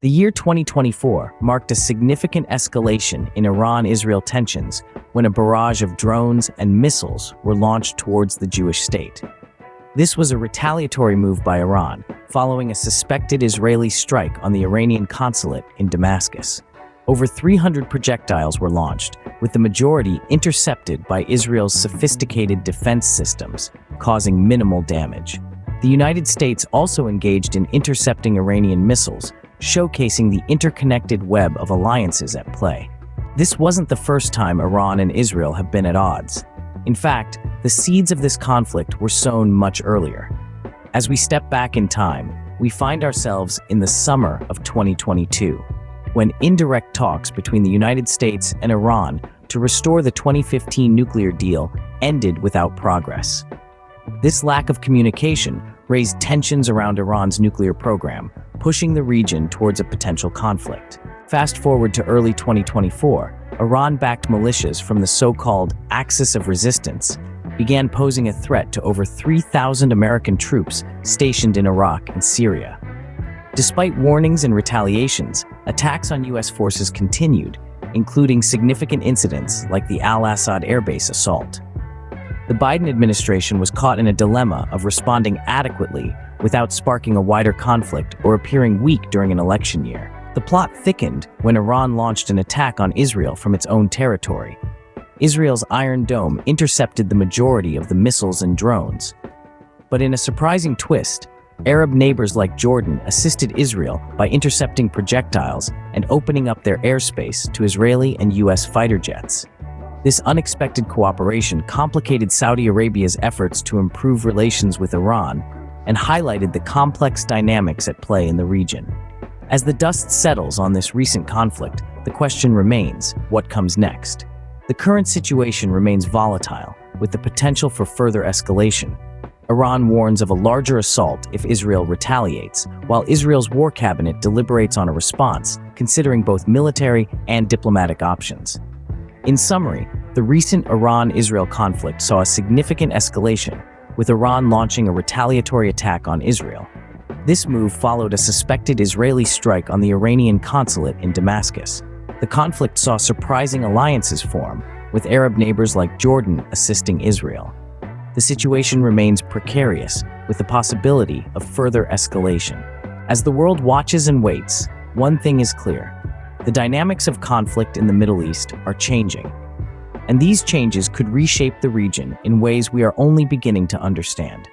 The year 2024 marked a significant escalation in Iran-Israel tensions when a barrage of drones and missiles were launched towards the Jewish state. This was a retaliatory move by Iran, following a suspected Israeli strike on the Iranian consulate in Damascus. Over 300 projectiles were launched, with the majority intercepted by Israel's sophisticated defense systems, causing minimal damage. The United States also engaged in intercepting Iranian missiles, showcasing the interconnected web of alliances at play. This wasn't the first time Iran and Israel have been at odds. In fact, the seeds of this conflict were sown much earlier. As we step back in time, we find ourselves in the summer of 2022, when indirect talks between the United States and Iran to restore the 2015 nuclear deal ended without progress. This lack of communication raised tensions around Iran's nuclear program, pushing the region towards a potential conflict. Fast forward to early 2024, Iran-backed militias from the so-called Axis of Resistance began posing a threat to over 3,000 American troops stationed in Iraq and Syria. Despite warnings and retaliations, attacks on U.S. forces continued, including significant incidents like the Al-Assad airbase assault. The Biden administration was caught in a dilemma of responding adequately without sparking a wider conflict or appearing weak during an election year. The plot thickened when Iran launched an attack on Israel from its own territory. Israel's Iron Dome intercepted the majority of the missiles and drones. But in a surprising twist, Arab neighbors like Jordan assisted Israel by intercepting projectiles and opening up their airspace to Israeli and U.S. fighter jets. This unexpected cooperation complicated Saudi Arabia's efforts to improve relations with Iran and highlighted the complex dynamics at play in the region. As the dust settles on this recent conflict, the question remains, what comes next? The current situation remains volatile, with the potential for further escalation. Iran warns of a larger assault if Israel retaliates, while Israel's war cabinet deliberates on a response, considering both military and diplomatic options. In summary, the recent Iran-Israel conflict saw a significant escalation, with Iran launching a retaliatory attack on Israel. This move followed a suspected Israeli strike on the Iranian consulate in Damascus. The conflict saw surprising alliances form, with Arab neighbors like Jordan assisting Israel. The situation remains precarious, with the possibility of further escalation. As the world watches and waits, one thing is clear: the dynamics of conflict in the Middle East are changing, and these changes could reshape the region in ways we are only beginning to understand.